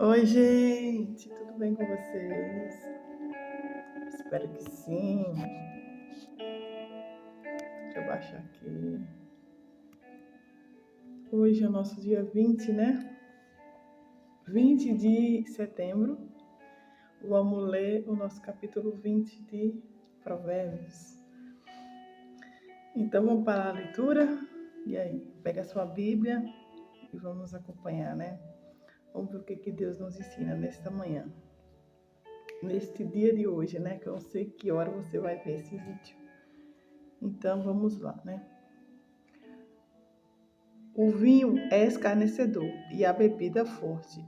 Oi, gente, tudo bem com vocês? Espero que sim. Deixa eu baixar aqui. Hoje é o nosso dia 20, né? 20 de setembro. Vamos ler o nosso capítulo 20 de Provérbios. Então, vamos para a leitura? E aí, pega a sua Bíblia e vamos acompanhar, né? Vamos ver o que Deus nos ensina nesta manhã. Neste dia de hoje, né? Que eu não sei que hora você vai ver esse vídeo. Então, vamos lá, né? O vinho é escarnecedor e a bebida forte,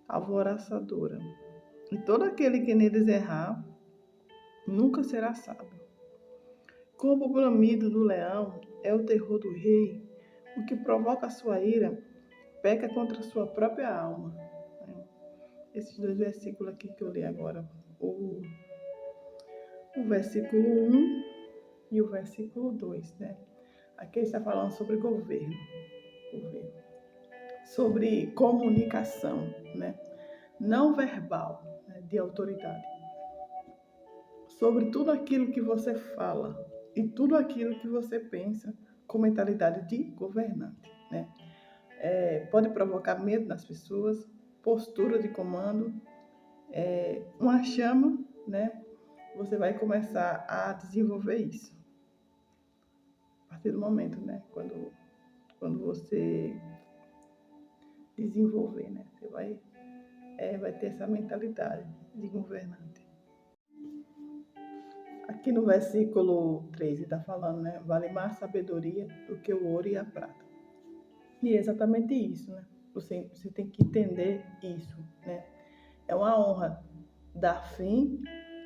alvoroçadora. E todo aquele que neles errar, nunca será sábio. Como o bramido do leão é o terror do rei, o que provoca a sua ira, peca contra a sua própria alma. Esses dois versículos aqui que eu li agora, o versículo 1 e o versículo 2, né? Aqui ele está falando sobre governo, sobre comunicação, né? Não verbal, né? De autoridade. Sobre tudo aquilo que você fala e tudo aquilo que você pensa com mentalidade de governante, né? Pode provocar medo nas pessoas, postura de comando, uma chama, né? Você vai começar a desenvolver isso. A partir do momento, né? Quando você desenvolver, né? Você vai ter essa mentalidade de governante. Aqui no versículo 13 está falando, né? Vale mais sabedoria do que o ouro e a prata. E é exatamente isso, né? Você tem que entender isso, né? É uma honra dar fim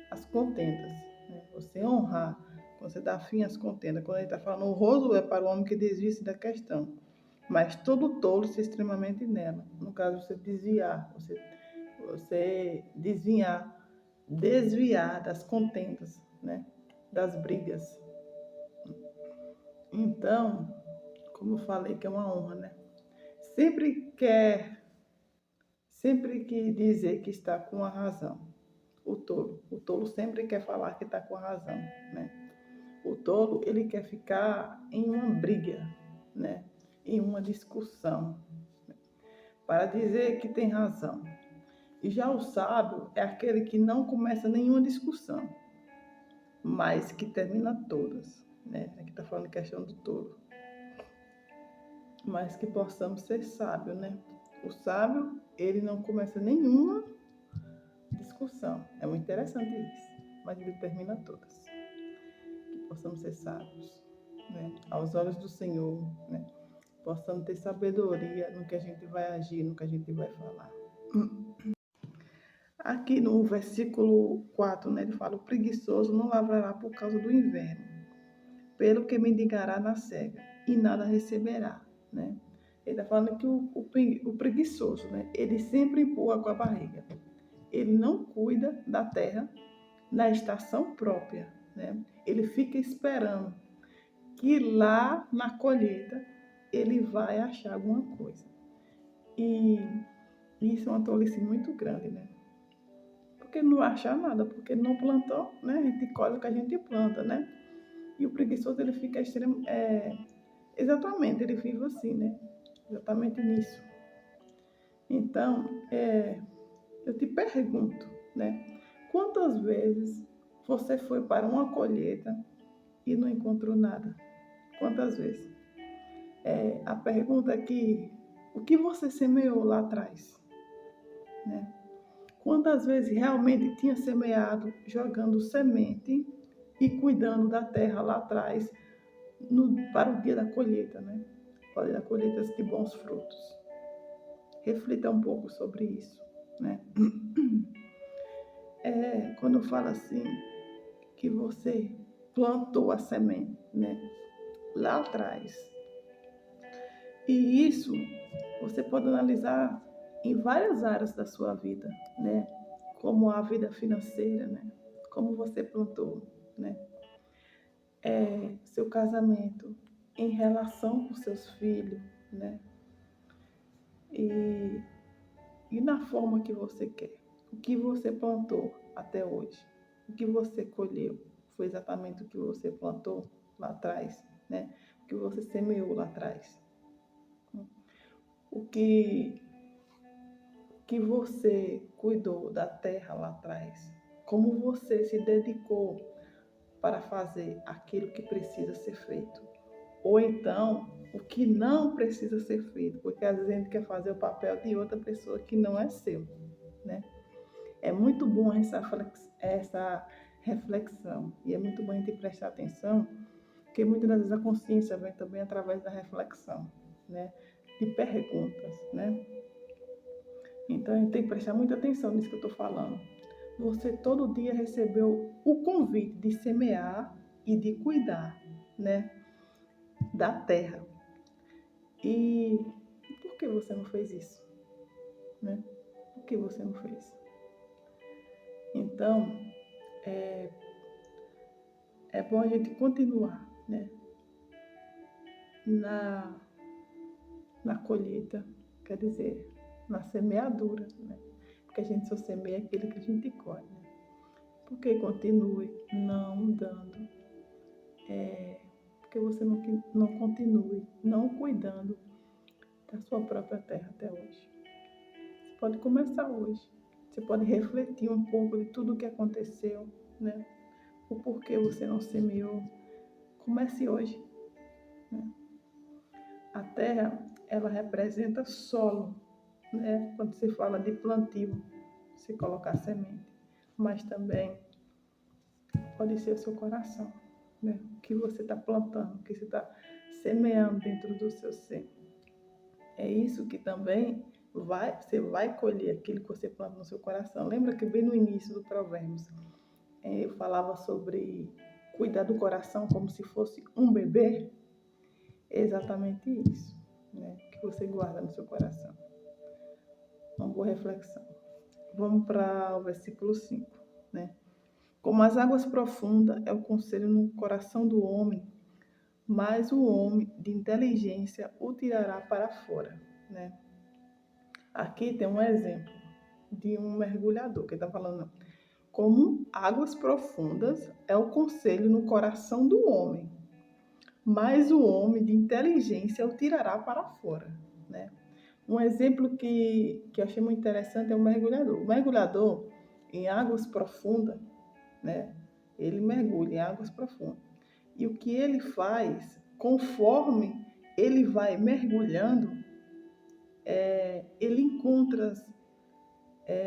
às contendas, né? Você honrar, você dá fim às contendas. Quando ele está falando, honroso é para o homem que desvia-se da questão, mas todo tolo se extremamente nela. No caso, você desviar, você desviar das contendas, né? Das brigas. Então, como eu falei, que é uma honra, né? Sempre que dizer que está com a razão. O tolo sempre quer falar que está com a razão, né? O tolo, ele quer ficar em uma briga, né? Em uma discussão, né? Para dizer que tem razão. E já o sábio é aquele que não começa nenhuma discussão, mas que termina todas, né? Aqui está falando questão do tolo. Mas que possamos ser sábios, né? O sábio, ele não começa nenhuma discussão. É muito interessante isso, mas ele termina todas. Que possamos ser sábios, né? Aos olhos do Senhor, né? Possamos ter sabedoria no que a gente vai agir, no que a gente vai falar. Aqui no versículo 4, né, ele fala, o preguiçoso não lavrará por causa do inverno, pelo que mendigará na cega, e nada receberá, né? Ele está falando que o preguiçoso, né, ele sempre empurra com a barriga. Ele não cuida da terra na estação própria, né? Ele fica esperando que lá na colheita ele vai achar alguma coisa. E isso é uma tolice muito grande, né? Porque não achar nada, porque não plantou, né? A gente colhe o que a gente planta, né? E o preguiçoso, ele fica exatamente, ele vive assim, né? Exatamente nisso. Então, eu te pergunto, né? Quantas vezes você foi para uma colheita e não encontrou nada? Quantas vezes? A pergunta aqui, o que você semeou lá atrás? Né? Quantas vezes realmente tinha semeado, jogando semente e cuidando da terra lá atrás para o dia da colheita, né? Para o dia da colheita de bons frutos. Reflita um pouco sobre isso, né? Quando fala assim, que você plantou a semente, né? Lá atrás. E isso você pode analisar em várias áreas da sua vida, né? Como a vida financeira, né? Como você plantou, né? Seu casamento, em relação com seus filhos, né? E e na forma que você quer. O que você plantou até hoje, o que você colheu, foi exatamente o que você plantou lá atrás, né? O que você semeou lá atrás. O que você cuidou da terra lá atrás. Como você se dedicou para fazer aquilo que precisa ser feito. Ou então, o que não precisa ser feito, porque às vezes a gente quer fazer o papel de outra pessoa que não é seu, né? É muito bom essa reflexão, e é muito bom a gente prestar atenção, porque muitas das vezes a consciência vem também através da reflexão, né? De perguntas, né? Então, a gente tem que prestar muita atenção nisso que eu estou falando. Você todo dia recebeu o convite de semear e de cuidar, né? Da terra. E por que você não fez isso? Né? Por que você não fez? Então, é bom a gente continuar, né? Na colheita, quer dizer, na semeadura, né? Porque a gente só semeia aquilo que a gente colhe, né? Porque continue não dando, porque você não continue não cuidando da sua própria terra até hoje. Você pode começar hoje. Você pode refletir um pouco de tudo o que aconteceu, né? O porquê você não semeou. Comece hoje, né? A terra, ela representa solo, né? Quando se fala de plantio, se colocar semente. Mas também pode ser o seu coração, né? O que você está plantando, o que você está semeando dentro do seu ser. É isso que também você vai colher aquilo que você planta no seu coração. Lembra que bem no início do Provérbios, eu falava sobre cuidar do coração como se fosse um bebê? É exatamente isso, né? Que você guarda no seu coração. Uma boa reflexão. Vamos para o versículo 5, né? Como as águas profundas é o conselho no coração do homem, mas o homem de inteligência o tirará para fora, né? Aqui tem um exemplo de um mergulhador que está falando, como águas profundas é o conselho no coração do homem, mas o homem de inteligência o tirará para fora, né? Um exemplo que eu achei muito interessante é o mergulhador. O mergulhador, em águas profundas, né? Ele mergulha em águas profundas. E o que ele faz, conforme ele vai mergulhando, ele encontra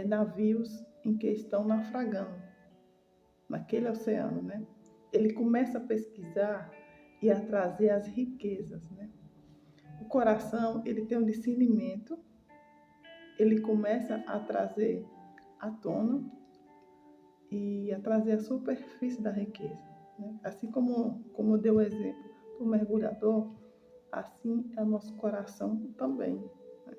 navios em que estão naufragando naquele oceano, né? Ele começa a pesquisar e a trazer as riquezas, né? O coração, ele tem um discernimento, ele começa a trazer à tona e a trazer a superfície da riqueza, né? Assim como deu o exemplo do mergulhador, assim é o nosso coração também, né?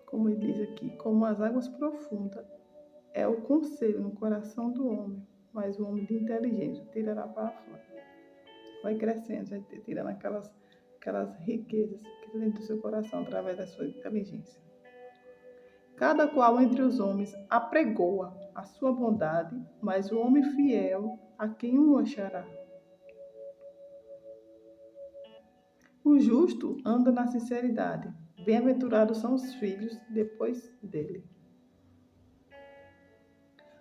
Como ele diz aqui, como as águas profundas é o conselho no coração do homem, mas o homem de inteligência tirará para fora. Vai crescendo, vai tirando aquelas riquezas que tem dentro do seu coração através da sua inteligência. Cada qual entre os homens apregoa a sua bondade, mas o homem fiel, a quem o achará? O justo anda na sinceridade. Bem-aventurados são os filhos depois dele.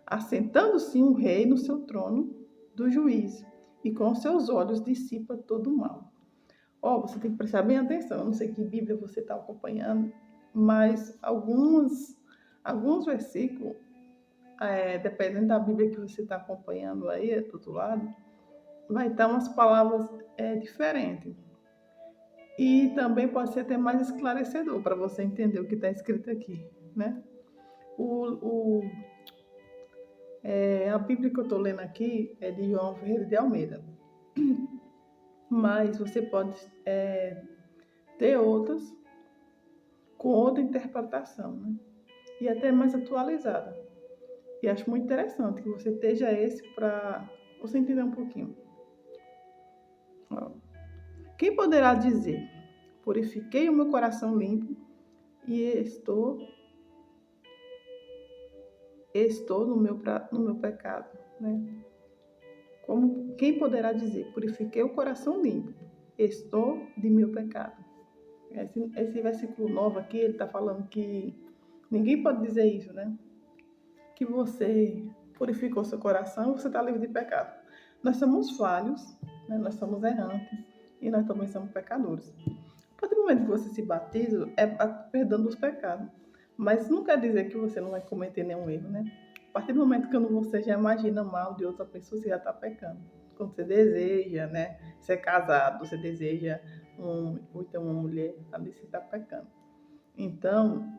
Assentando-se um rei no seu trono do juízo, e com seus olhos dissipa todo o mal. Você tem que prestar bem atenção. Eu não sei que Bíblia você está acompanhando, mas alguns versículos, dependendo da Bíblia que você está acompanhando aí, do outro lado, vai estar umas palavras diferentes. E também pode ser até mais esclarecedor para você entender o que está escrito aqui, né? A Bíblia que eu estou lendo aqui é de João Ferreira de Almeida. Mas você pode ter outras com outra interpretação, né? E até mais atualizada. E acho muito interessante que você esteja esse para você entender um pouquinho. Quem poderá dizer, purifiquei o meu coração limpo e estou no meu pecado, né? Como quem poderá dizer, purifiquei o coração limpo, estou de meu pecado. Esse versículo 9 aqui, ele está falando que ninguém pode dizer isso, né? Que você purificou seu coração e você está livre de pecado. Nós somos falhos, né? Nós somos errantes e nós também somos pecadores. A partir do momento que você se batiza, é perdão dos pecados. Mas não quer dizer que você não vai cometer nenhum erro, né? A partir do momento que você já imagina mal de outra pessoa, você já está pecando. Quando você deseja, né, ser casado, você deseja ou então uma mulher, ali você está pecando. Então,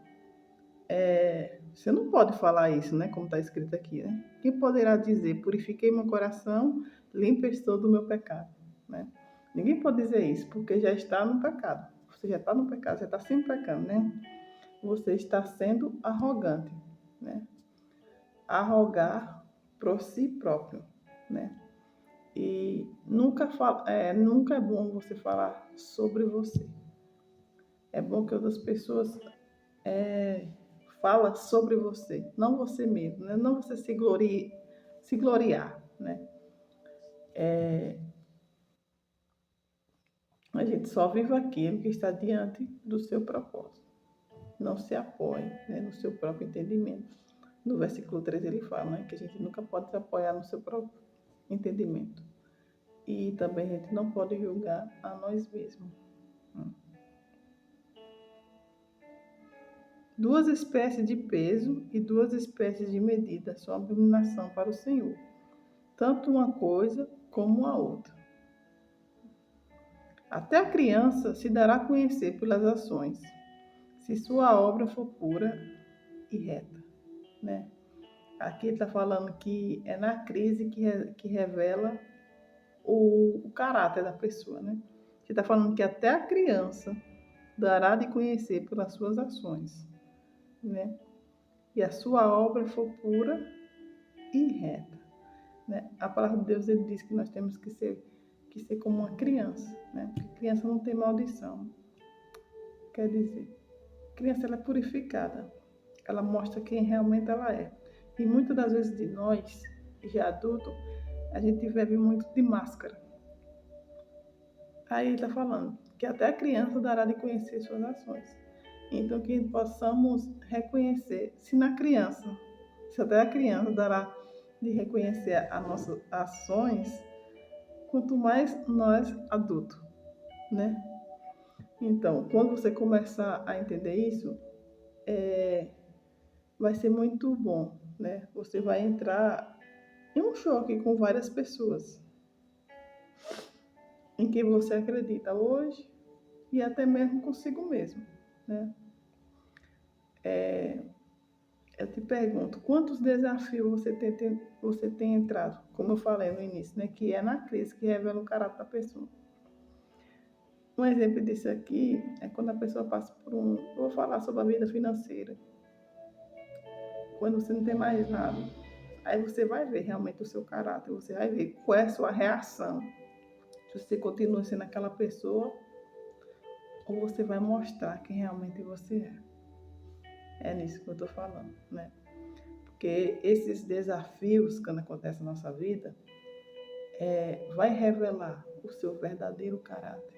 você não pode falar isso, né, como está escrito aqui, né? Quem poderá dizer, purifiquei meu coração, limpo estou do meu pecado, né? Ninguém pode dizer isso, porque já está no pecado. Você já está no pecado, já está sempre pecando, né? Você está sendo arrogante, né? Arrogar por si próprio, né? E nunca é bom você falar sobre você. É bom que outras pessoas falam sobre você, não você mesmo, né? Não você se gloriar, né? A gente só vive aquilo que está diante do seu propósito. Não se apoie, né, no seu próprio entendimento. No versículo 3 ele fala, né, que a gente nunca pode se apoiar no seu próprio entendimento. E também a gente não pode julgar a nós mesmos. Duas espécies de peso e duas espécies de medida são abominação para o Senhor, tanto uma coisa como a outra. Até a criança se dará a conhecer pelas ações, se sua obra for pura e reta, né? Aqui está falando que é na crise que revela o caráter da pessoa, né? Que está falando que até a criança dará de conhecer pelas suas ações, né? E a sua obra for pura e reta, né? A palavra de Deus ele diz que nós temos que ser como uma criança, né? Porque criança não tem maldição. Quer dizer, criança ela é purificada, ela mostra quem realmente ela é. E muitas das vezes de nós, já adulto, a gente vive muito de máscara. Aí ele está falando que até a criança dará de conhecer suas ações. Então, que possamos reconhecer, se até a criança dará de reconhecer as nossas ações, quanto mais nós adultos, né? Então, quando você começar a entender isso, vai ser muito bom, né? Você vai entrar em um choque com várias pessoas em quem você acredita hoje e até mesmo consigo mesmo, né? Eu te pergunto, quantos desafios você tem entrado? Como eu falei no início, né? Que é na crise que revela o caráter da pessoa. Um exemplo disso aqui é quando a pessoa passa por eu vou falar sobre a vida financeira. Quando você não tem mais nada. Aí você vai ver realmente o seu caráter, você vai ver qual é a sua reação. Se você continua sendo aquela pessoa, ou você vai mostrar quem realmente você é. É nisso que eu estou falando, né? Porque esses desafios, quando acontecem na nossa vida, vai revelar o seu verdadeiro caráter.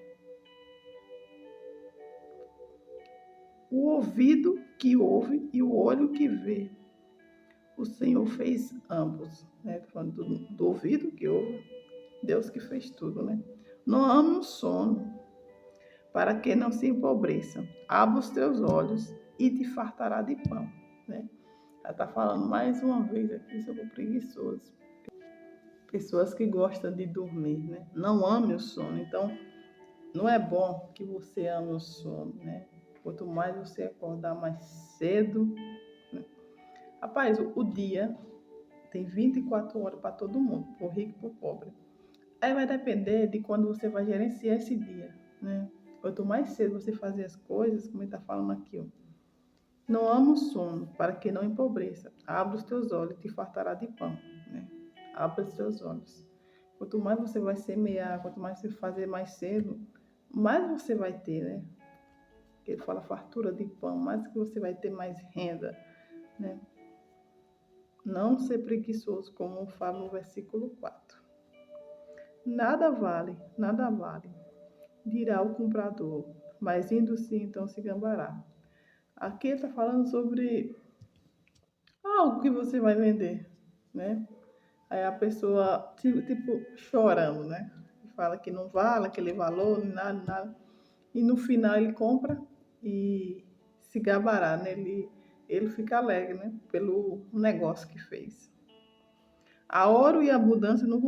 O ouvido que ouve e o olho que vê. O Senhor fez ambos, né? Falando do ouvido que ouve, Deus que fez tudo, né? Não ame o sono, para que não se empobreça. Abra os teus olhos e te fartará de pão, né? Ela está falando mais uma vez aqui sobre o preguiçoso. Pessoas que gostam de dormir, né? Não ame o sono. Então, não é bom que você ame o sono, né? Quanto mais você acordar mais cedo, né? Rapaz, o dia tem 24 horas para todo mundo, por rico e por pobre. Aí vai depender de quando você vai gerenciar esse dia, né? Quanto mais cedo você fazer as coisas, como ele está falando aqui, ó. Não ama o sono, para que não empobreça. Abra os teus olhos e te fartará de pão, né? Abra os teus olhos. Quanto mais você vai semear, quanto mais você fazer mais cedo, mais você vai ter, né? Ele fala fartura de pão, mais que você vai ter mais renda, né? Não ser preguiçoso, como fala no versículo 4. Nada vale, dirá o comprador, mas indo sim, então se gambará. Aqui ele está falando sobre algo que você vai vender, né? Aí a pessoa, tipo, chorando, né? Fala que não vale aquele valor, nada, nada. E no final ele compra e se gabará, né? Ele fica alegre, né? Pelo negócio que fez. Há ouro e abundância no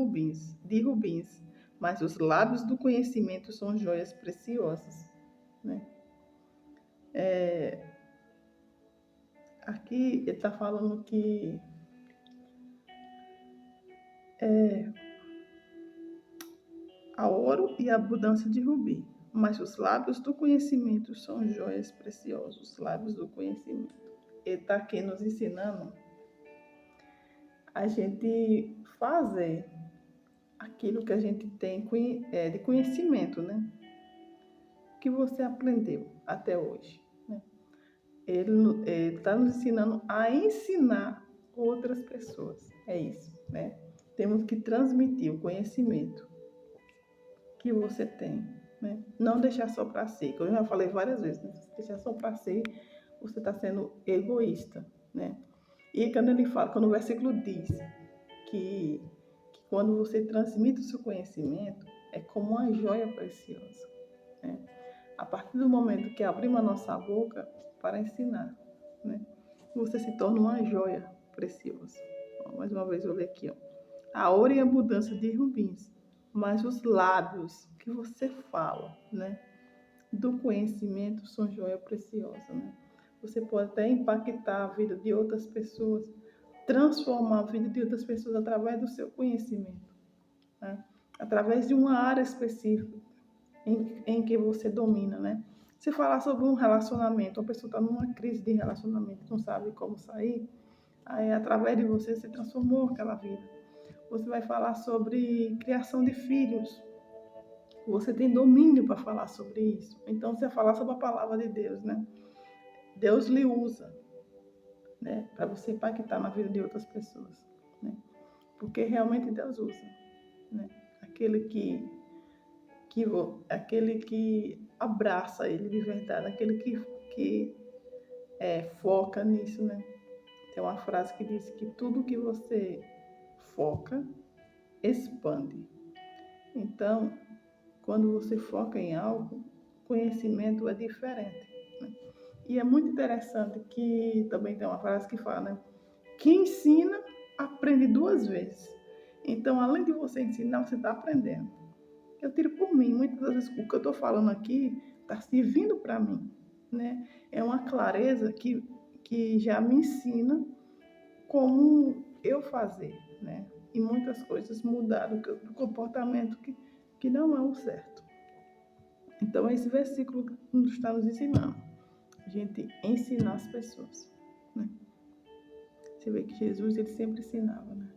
de rubins, mas os lábios do conhecimento são joias preciosas, né? Aqui ele está falando que há ouro e abundância de rubi, mas os lábios do conhecimento são joias preciosas, os lábios do conhecimento. Ele está aqui nos ensinando a gente fazer aquilo que a gente tem de conhecimento, né? Que você aprendeu até hoje, né? Ele está nos ensinando a ensinar outras pessoas. É isso, né? Temos que transmitir o conhecimento que você tem, né? Não deixar só para si, que eu já falei várias vezes, né? Se deixar só para si, você está sendo egoísta, né? E quando ele fala, quando o versículo diz que quando você transmite o seu conhecimento, é como uma joia preciosa, né? A partir do momento que abrimos a nossa boca para ensinar, né? Você se torna uma joia preciosa. Ó, mais uma vez eu leio aqui, ó. A ouro e a abundância de rubins, mas os lábios que você fala, né, do conhecimento são joia preciosa, né? Você pode até impactar a vida de outras pessoas, transformar a vida de outras pessoas através do seu conhecimento, né? Através de uma área específica em que você domina, né? Se falar sobre um relacionamento, a pessoa está numa crise de relacionamento, não sabe como sair, aí através de você se transformou aquela vida. Você vai falar sobre criação de filhos, você tem domínio para falar sobre isso. Então você vai falar sobre a palavra de Deus, né? Deus lhe usa, né, para você impactar na vida de outras pessoas, né? Porque realmente Deus usa, né? Aquele que abraça ele de verdade, aquele que foca nisso, né? Tem uma frase que diz que tudo que você foca, expande. Então, quando você foca em algo, conhecimento é diferente, né? E é muito interessante que também tem uma frase que fala, né? Quem ensina, aprende duas vezes. Então, além de você ensinar, você está aprendendo. Eu tiro por mim. Muitas vezes o que eu estou falando aqui está servindo para mim, né? É uma clareza que já me ensina como eu fazer, né? E muitas coisas mudaram do comportamento que não é o certo. Então, esse versículo está nos ensinando. A gente ensinar as pessoas, né? Você vê que Jesus, ele sempre ensinava, né?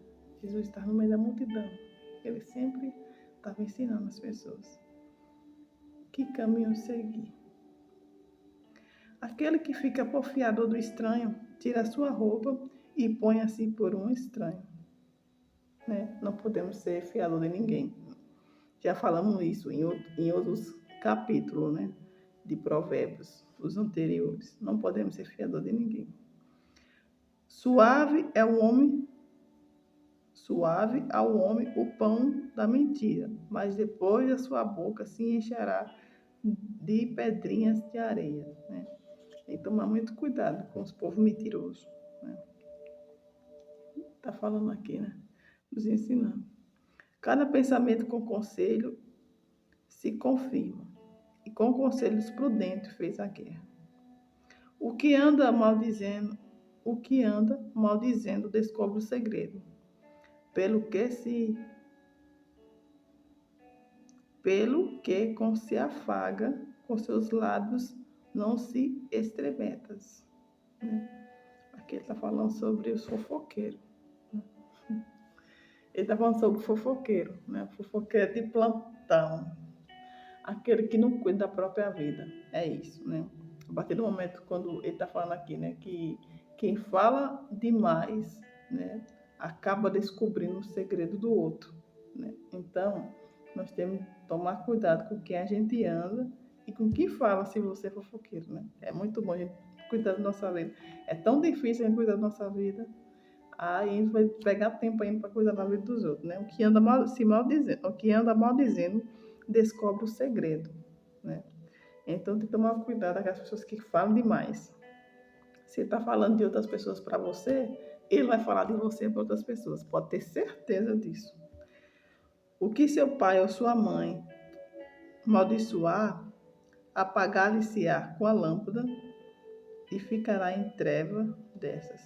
Jesus estava no meio da multidão. Ele sempre estava ensinando as pessoas que caminho seguir. Aquele que fica por fiador do estranho, tira a sua roupa e põe-se por um estranho, né? Não podemos ser fiador de ninguém. Já falamos isso em outros capítulos, né? De Provérbios, os anteriores. Não podemos ser fiador de ninguém. Suave ao homem o pão da mentira, mas depois a sua boca se encherá de pedrinhas de areia, né? Tem que tomar muito cuidado com os povos mentirosos, né? Tá falando aqui, né? Nos ensinando. Cada pensamento com conselho se confirma, e com conselhos prudentes fez a guerra. O que anda maldizendo descobre o segredo, pelo que com se afaga, com seus lábios não se estremetas, né? Aqui ele está falando sobre os fofoqueiros, né? Ele está falando sobre o fofoqueiro, né? Fofoqueiro de plantão, aquele que não cuida da própria vida, é isso, né? A partir do momento quando ele está falando aqui, né, que quem fala demais, né, acaba descobrindo o segredo do outro, né? Então, nós temos que tomar cuidado com quem a gente anda e com quem fala, se você é fofoqueiro, né? É muito bom a gente cuidar da nossa vida. É tão difícil a gente cuidar da nossa vida. Aí a gente vai pegar tempo ainda para cuidar da vida dos outros, né? O que anda maldizendo descobre o segredo, né? Então tem que tomar cuidado com as pessoas que falam demais. Se ele está falando de outras pessoas para você, ele vai falar de você para outras pessoas. Pode ter certeza disso. O que seu pai ou sua mãe amaldiçoar, apagar-lhe-se-á com a lâmpada e ficará em treva dessas.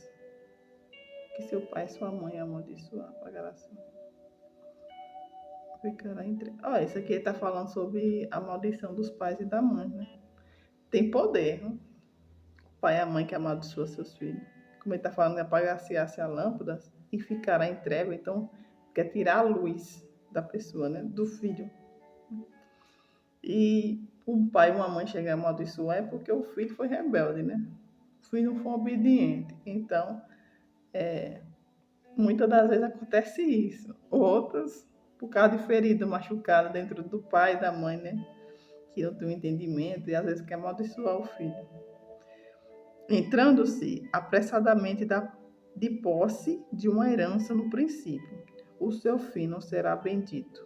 Que seu pai e sua mãe amaldiçoar, apagará-se. Ficará em treva. Olha, isso aqui está falando sobre a maldição dos pais e da mãe, né? Tem poder, né? O pai e a mãe que amaldiçoam seus filhos. Como ele está falando, apagar-se a lâmpada e ficará em treva. Então, quer tirar a luz da pessoa, né? Do filho. E um pai e uma mãe chegar a amaldiçoar é porque o filho foi rebelde, né? O filho não foi obediente. Então, muitas das vezes acontece isso. Outras, por causa de ferida machucada dentro do pai e da mãe, né? Que não tem um entendimento e às vezes quer amaldiçoar o filho. Entrando-se apressadamente de posse de uma herança no princípio, o seu fim não será bendito.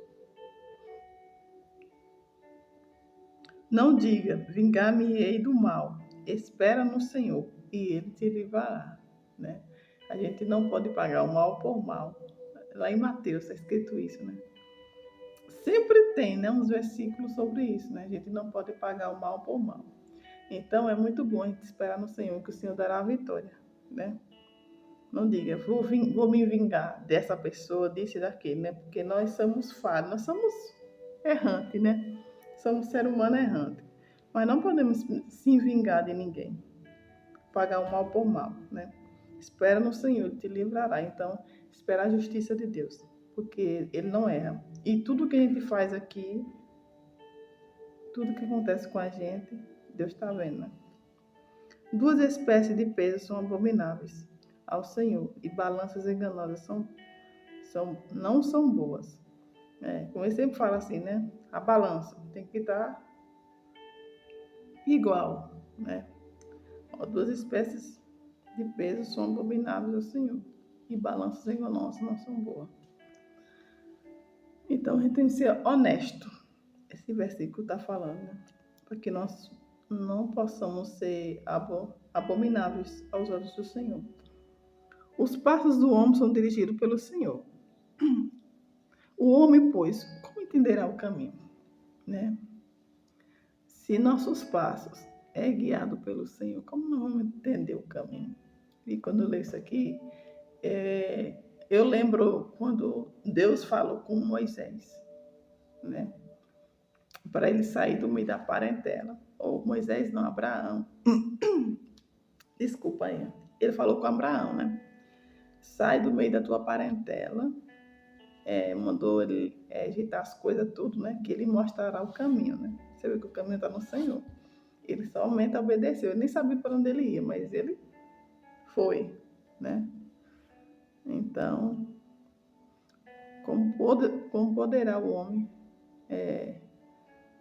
Não diga, vingar-me-ei do mal. Espera no Senhor e Ele te livrará, né? A gente não pode pagar o mal por mal. Lá em Mateus está escrito isso, né? Sempre tem, né, uns versículos sobre isso, né? A gente não pode pagar o mal por mal. Então é muito bom a gente esperar no Senhor, que o Senhor dará a vitória, né? Não diga, vou me vingar dessa pessoa, disso e daquele, né? Porque nós somos falhos, nós somos errantes, né? Somos ser humano errante. Mas não podemos se vingar de ninguém. Pagar o mal por mal, né? Espera no Senhor, Ele te livrará. Então, espera a justiça de Deus, porque Ele não erra. E tudo que a gente faz aqui, tudo que acontece com a gente, Deus está vendo, né? Duas espécies de peso são abomináveis ao Senhor, e balanças enganosas não são boas. Como eu sempre falo assim, né? A balança tem que estar igual, né? Duas espécies de peso são abomináveis ao Senhor, e balanças enganosas não são boas. Então a gente tem que ser honesto. Esse versículo está falando, né? Para que nós não possamos ser abomináveis aos olhos do Senhor. Os passos do homem são dirigidos pelo Senhor. O homem, pois, como entenderá o caminho, né? Se nossos passos é guiado pelo Senhor, como nós vamos entender o caminho? E quando eu leio isso aqui, eu lembro quando Deus falou com Moisés, né? Para ele sair do meio da parentela. Ou Moisés não, Abraão. Desculpa aí. Ele falou com Abraão, né? Sai do meio da tua parentela. Mandou ele agitar as coisas tudo, né? Que ele mostrará o caminho, né? Você vê que o caminho está no Senhor. Ele somente obedeceu. Ele nem sabia para onde ele ia, mas ele foi, né? Então, como poderá o homem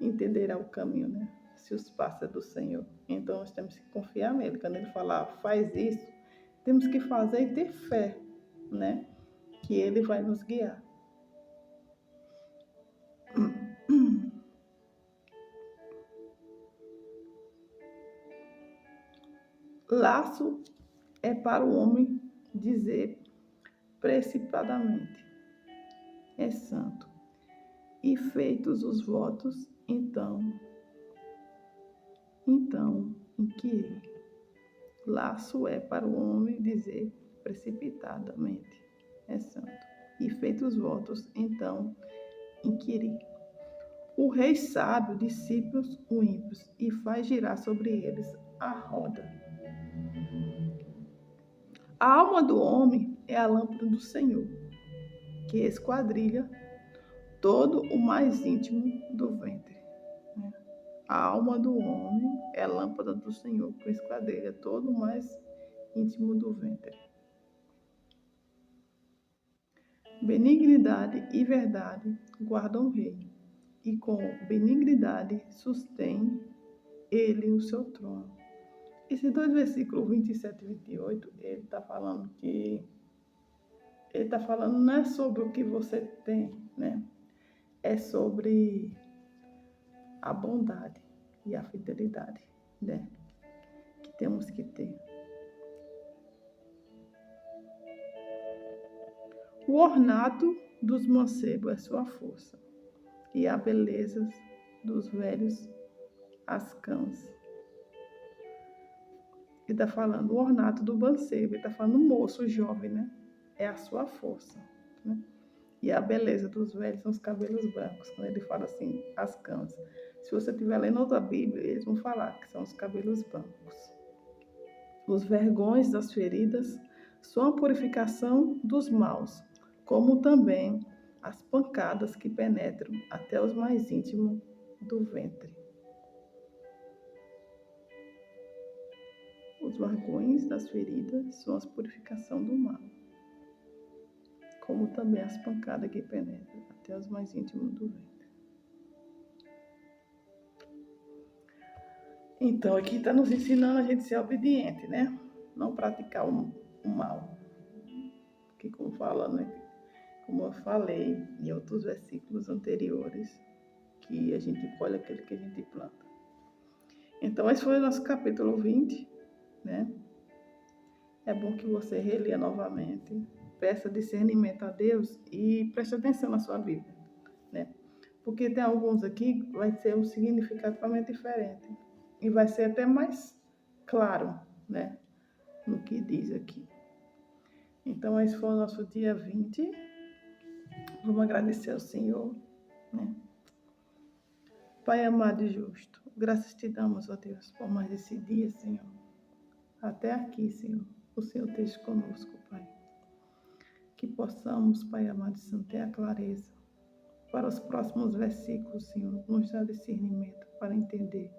entenderá o caminho, né? Se os passos é do Senhor. Então, nós temos que confiar nele. Quando ele falar, faz isso, temos que fazer e ter fé, né? Que ele vai nos guiar. Laço é para o homem dizer precipitadamente, é santo. E feitos os votos, então, inquirir. Laço é para o homem dizer precipitadamente, é santo. E feitos os votos, então, inquirir. O rei sábio dissipa os ímpios e faz girar sobre eles a roda. A alma do homem é a lâmpada do Senhor, que esquadrilha todo o mais íntimo do ventre. A alma do homem é a lâmpada do Senhor, que esquadrilha todo o mais íntimo do ventre. Benignidade e verdade guardam o rei, e com benignidade sustém ele o seu trono. Esses dois versículos 27 e 28, ele está falando não é sobre o que você tem, né? É sobre a bondade e a fidelidade, né? Que temos que ter. O ornato dos mancebos é sua força, e a beleza dos velhos as cãs. Ele está falando o ornato do mancebo, ele está falando o moço, jovem, né? É a sua força, né? E a beleza dos velhos são os cabelos brancos. Quando ele fala assim, as cãs. Se você estiver lendo outra Bíblia, eles vão falar que são os cabelos brancos. Os vergões das feridas são a purificação dos maus, como também as pancadas que penetram até os mais íntimos do ventre. Os vergões das feridas são a purificação do mal, como também as pancadas que penetram até os mais íntimos do ventre. Então, aqui está nos ensinando a gente ser obediente, né? Não praticar o mal. Porque, como eu falei em outros versículos anteriores, que a gente colhe aquilo que a gente planta. Então, esse foi o nosso capítulo 20, né? É bom que você releia novamente, peça discernimento a Deus e preste atenção na sua Bíblia, né? Porque tem alguns aqui que vai ter um significado totalmente diferente e vai ser até mais claro, né? No que diz aqui. Então, esse foi o nosso dia 20. Vamos agradecer ao Senhor, né? Pai amado e justo, graças te damos, ó Deus, por mais esse dia, Senhor. Até aqui, Senhor, o Senhor esteja conosco, Pai. Que possamos, Pai amado e santo, ter a clareza para os próximos versículos, Senhor, nos dá discernimento para entender.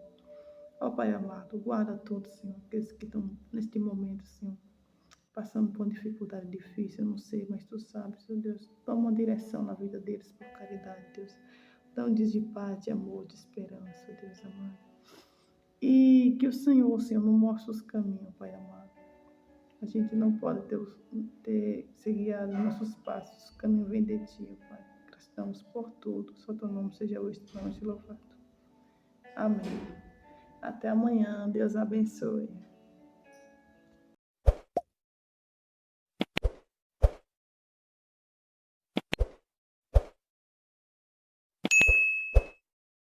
Ó Pai amado, guarda todos, Senhor, aqueles que estão neste momento, Senhor, passando por uma dificuldade difícil, eu não sei, mas Tu sabes, Senhor Deus, toma uma direção na vida deles por caridade, Deus. Dá um dia de paz, de amor, de esperança, Deus amado. E que o Senhor, não mostre os caminhos, Pai amado. A gente não pode ser guiado nos nossos passos, o caminho vem de Ti, Pai. Gratidamos por tudo, só Teu nome seja hoje e louvado. Amém. Até amanhã, Deus abençoe.